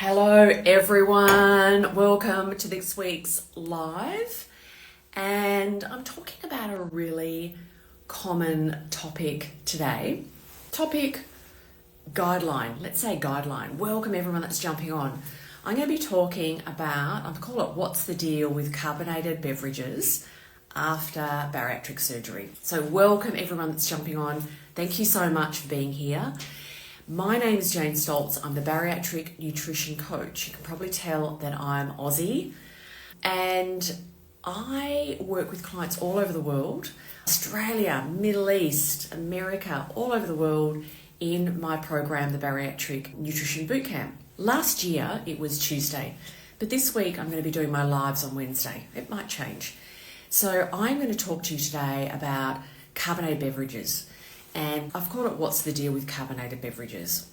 Hello everyone, welcome to this week's live, and I'm talking about a really common topic today. Guideline, let's say guideline. Welcome everyone that's jumping on. I'm going to be talking about, I call it what's the deal with carbonated beverages after bariatric surgery. So welcome everyone that's jumping on. Thank you so much for being here. My name is Jane Stoltz. I'm the Bariatric Nutrition Coach. You can probably tell that I'm Aussie, and I work with clients all over the world, Australia, Middle East, America, all over the world in my program, the Bariatric Nutrition Bootcamp. Last year, it was Tuesday, but this week I'm going to be doing my lives on Wednesday. It might change. So I'm going to talk to you today about carbonated beverages. And I've called it what's the deal with carbonated beverages.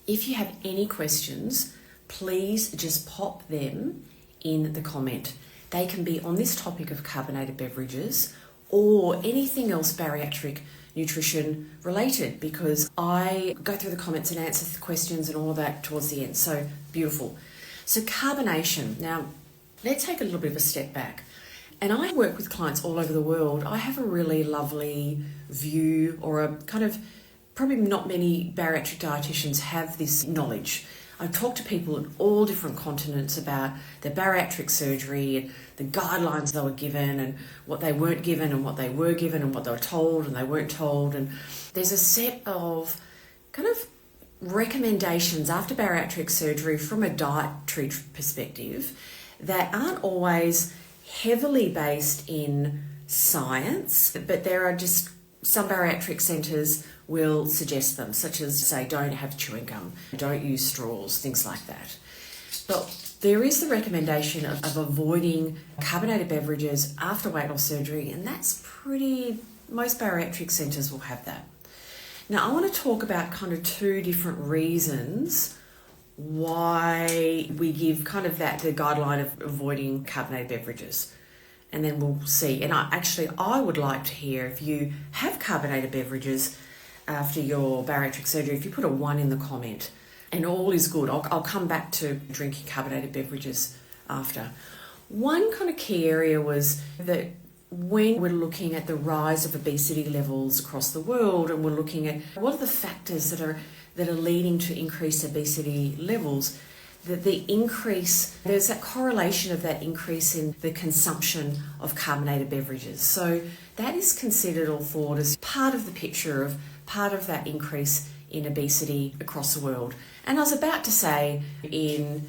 If you have any questions, please just pop them in the comment. They can be on this topic of carbonated beverages or anything else bariatric nutrition related, because I go through the comments and answer the questions and all of that towards the end. So beautiful. So carbonation. Now, let's take a little bit of a step back. And I work with clients all over the world. I have a really lovely view, or a kind of, probably not many bariatric dietitians have this knowledge. I talk to people on all different continents about their bariatric surgery and the guidelines they were given and what they weren't given and what they were given and what they were told and they weren't told. And there's a set of kind of recommendations after bariatric surgery from a dietary perspective that aren't always heavily based in science, but there are just some bariatric centres will suggest them, such as say don't have chewing gum, don't use straws, things like that. But there is the recommendation of avoiding carbonated beverages after weight loss surgery, and that's most bariatric centres will have that. Now I want to talk about kind of two different reasons why we give kind of the guideline of avoiding carbonated beverages, and then we'll see. And I would like to hear if you have carbonated beverages after your bariatric surgery, if you put a 1 in the comment, and all is good. I'll come back to drinking carbonated beverages after. One kind of key area was that when we're looking at the rise of obesity levels across the world, and we're looking at what are the factors that are leading to increased obesity levels, that there's that correlation of that increase in the consumption of carbonated beverages. So that is considered or thought as part of the picture of part of that increase in obesity across the world. And I was about to say in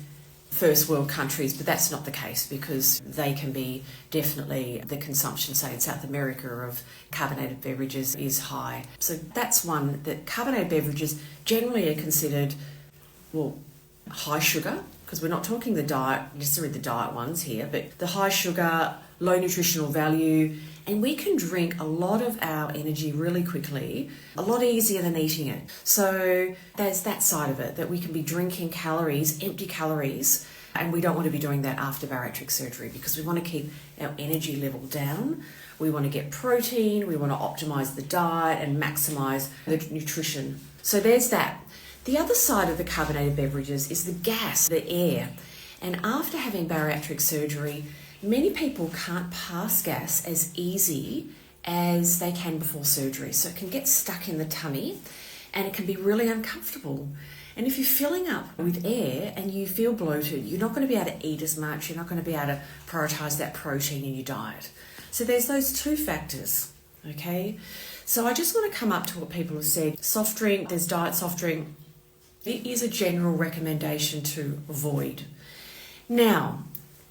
first world countries, but that's not the case, because they can be definitely, the consumption, say in South America, of carbonated beverages is high. So that's one, that carbonated beverages generally are considered, high sugar, because we're not talking necessarily the diet ones here, but the high sugar, low nutritional value, and we can drink a lot of our energy really quickly, a lot easier than eating it. So there's that side of it, that we can be drinking calories, empty calories, and we don't want to be doing that after bariatric surgery, because we want to keep our energy level down. We want to get protein, we want to optimize the diet and maximize the nutrition. So there's that. The other side of the carbonated beverages is the gas, the air. And after having bariatric surgery, many people can't pass gas as easy as they can before surgery. So it can get stuck in the tummy and it can be really uncomfortable. And if you're filling up with air and you feel bloated, you're not going to be able to eat as much. You're not going to be able to prioritise that protein in your diet. So there's those two factors, okay? So I just want to come up to what people have said. Soft drink, there's diet soft drink. It is a general recommendation to avoid. Now,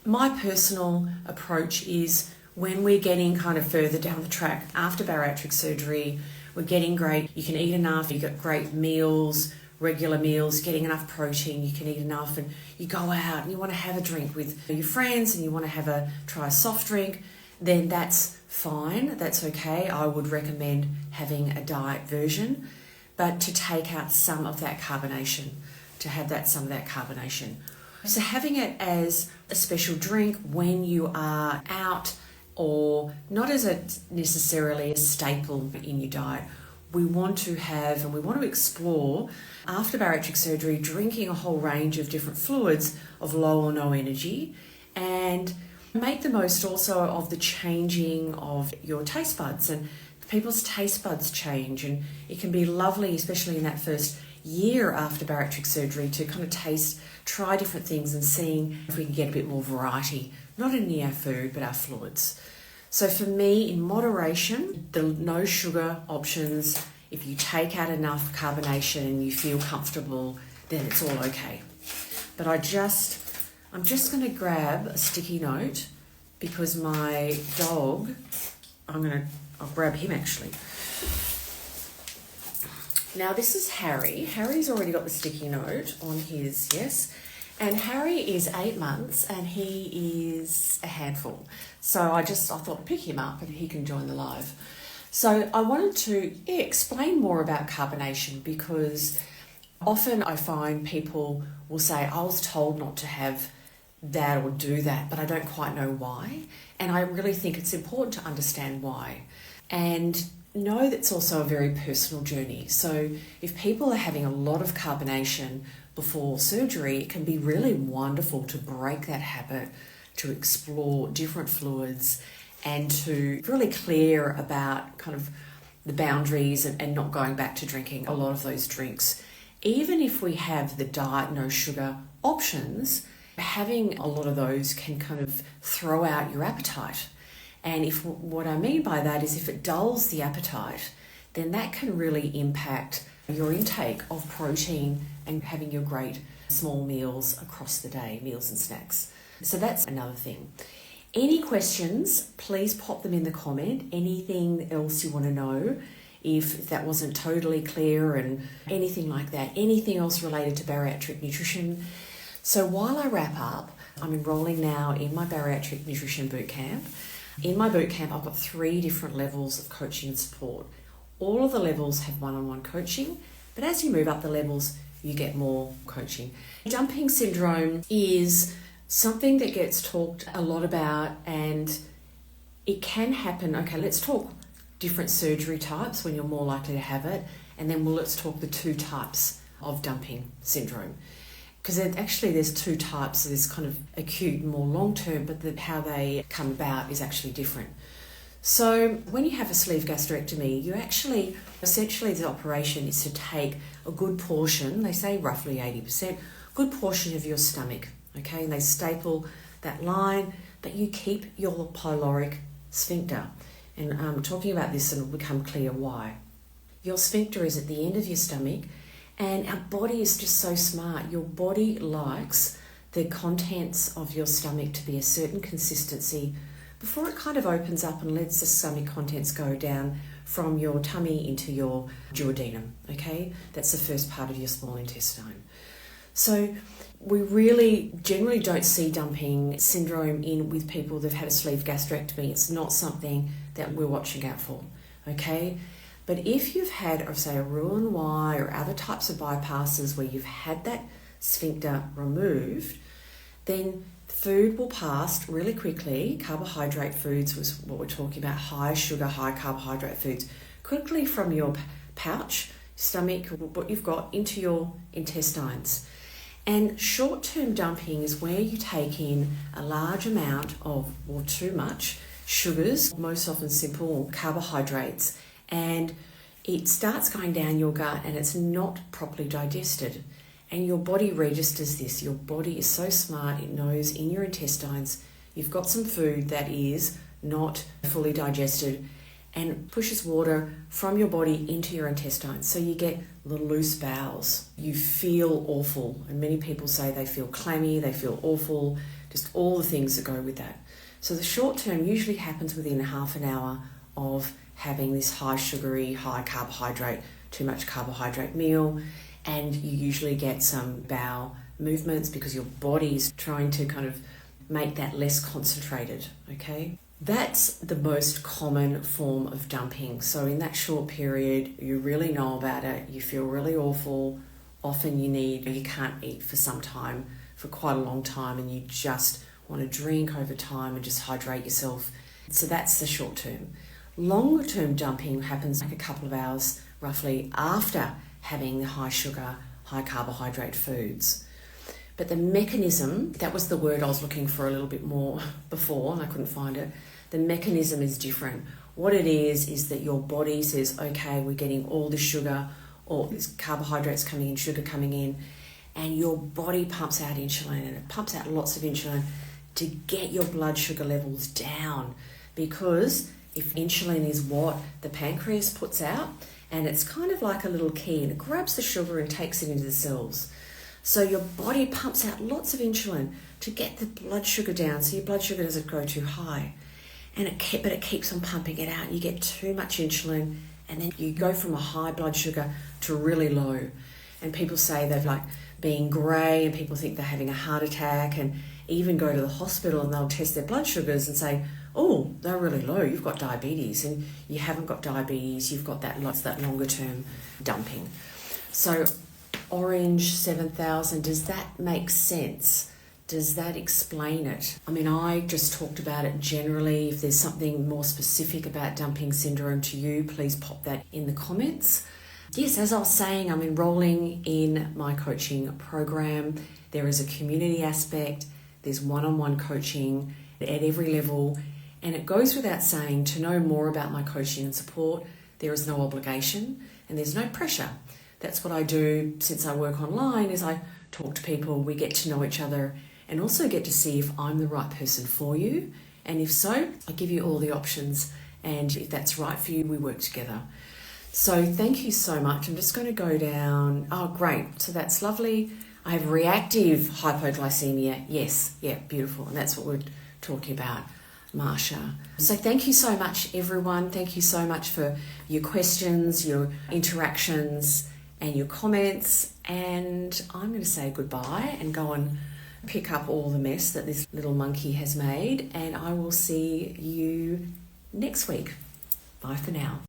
my personal approach is when we're getting kind of further down the track after bariatric surgery, we're getting great, you can eat enough, you get great meals, regular meals, getting enough protein, you can eat enough, and you go out and you want to have a drink with your friends and you want to try a soft drink, then that's fine, that's okay. I would recommend having a diet version, but to take out some of that carbonation, to have some of that carbonation. So having it as a special drink when you are out, or not as necessarily a staple in your diet, we want to have and we want to explore after bariatric surgery, drinking a whole range of different fluids of low or no energy, and make the most also of the changing of your taste buds. And people's taste buds change, and it can be lovely, especially in that first year after bariatric surgery, to kind of try different things and seeing if we can get a bit more variety, not only our food but our fluids. So for me, in moderation, the no sugar options, if you take out enough carbonation and you feel comfortable, then it's all okay. But I'm just going to grab a sticky note because my dog, I'll grab him actually. Now this is Harry. Harry's already got the sticky note on his, yes. And Harry is 8 months and he is a handful. So I thought I'd pick him up and he can join the live. So I wanted to explain more about carbonation, because often I find people will say, I was told not to have that or do that, but I don't quite know why. And I really think it's important to understand why. And know that's also a very personal journey. So if people are having a lot of carbonation before surgery, it can be really wonderful to break that habit, to explore different fluids, and to really clear about kind of the boundaries and not going back to drinking a lot of those drinks. Even if we have the diet no sugar options, having a lot of those can kind of throw out your appetite. And what I mean by that is if it dulls the appetite, then that can really impact your intake of protein and having your great small meals across the day, meals and snacks. So that's another thing. Any questions, please pop them in the comment. Anything else you want to know, if that wasn't totally clear, and anything like that. Anything else related to bariatric nutrition. So while I wrap up, I'm enrolling now in my bariatric nutrition bootcamp. In my bootcamp, I've got 3 different levels of coaching and support. All of the levels have one-on-one coaching, but as you move up the levels, you get more coaching. Dumping syndrome is something that gets talked a lot about, and it can happen. Okay, let's talk different surgery types when you're more likely to have it, and then let's talk the 2 types of dumping syndrome. Because there's 2 types. There's kind of acute and more long-term, but how they come about is actually different. So when you have a sleeve gastrectomy, essentially the operation is to take a good portion, they say roughly 80%, good portion of your stomach, okay? And they staple that line, but you keep your pyloric sphincter. And I'm talking about this and it'll become clear why. Your sphincter is at the end of your stomach, and our body is just so smart. Your body likes the contents of your stomach to be a certain consistency before it kind of opens up and lets the stomach contents go down from your tummy into your duodenum, okay? That's the first part of your small intestine. So we really generally don't see dumping syndrome with people that've had a sleeve gastrectomy. It's not something that we're watching out for, okay? But if you've had, say, a Roux-en-Y or other types of bypasses where you've had that sphincter removed, then food will pass really quickly. Carbohydrate foods was what we're talking about, high sugar, high carbohydrate foods, quickly from your pouch, stomach, what you've got, into your intestines. And short-term dumping is where you take in a large amount of, or too much, sugars, most often simple carbohydrates, and it starts going down your gut and it's not properly digested. And your body registers this. Your body is so smart, it knows in your intestines you've got some food that is not fully digested, and pushes water from your body into your intestines. So you get the loose bowels. You feel awful. And many people say they feel clammy, they feel awful, just all the things that go with that. So the short term usually happens within a half an hour of having this high sugary, high carbohydrate, too much carbohydrate meal. And you usually get some bowel movements because your body's trying to kind of make that less concentrated, okay? That's the most common form of dumping. So in that short period, you really know about it, you feel really awful, often you can't eat for some time, for quite a long time, and you just want to drink over time and just hydrate yourself. So that's the short term. Longer term dumping happens like a couple of hours roughly after having the high sugar, high carbohydrate foods. But the mechanism, that was the word I was looking for a little bit more before and I couldn't find it. The mechanism is different. What it is that your body says, okay, we're getting all this sugar, or this carbohydrates coming in, sugar coming in, and your body pumps out insulin, and it pumps out lots of insulin to get your blood sugar levels down. Because if insulin is what the pancreas puts out, and it's kind of like a little key, and it grabs the sugar and takes it into the cells. So your body pumps out lots of insulin to get the blood sugar down, so your blood sugar doesn't go too high. But it keeps on pumping it out. You get too much insulin, and then you go from a high blood sugar to really low. And people say they've like being grey, and people think they're having a heart attack, and even go to the hospital and they'll test their blood sugars and say, oh, they're really low, you've got diabetes. And you haven't got diabetes, you've got that longer term dumping. So orange 7,000, does that make sense? Does that explain it? I mean, I just talked about it generally. If there's something more specific about dumping syndrome to you, please pop that in the comments. Yes, as I was saying, I'm enrolling in my coaching program. There is a community aspect. There's one-on-one coaching at every level. And it goes without saying, to know more about my coaching and support, there is no obligation and there's no pressure. That's what I do since I work online, is I talk to people, we get to know each other, and also get to see if I'm the right person for you. And if so, I give you all the options. And if that's right for you, we work together. So thank you so much. I'm just going to go down. Oh, great. So that's lovely. I have reactive hypoglycemia. Yes. Yeah, beautiful. And that's what we're talking about, Marsha. So thank you so much, everyone. Thank you so much for your questions, your interactions, and your comments. And I'm going to say goodbye and go and pick up all the mess that this little monkey has made. And I will see you next week. Bye for now.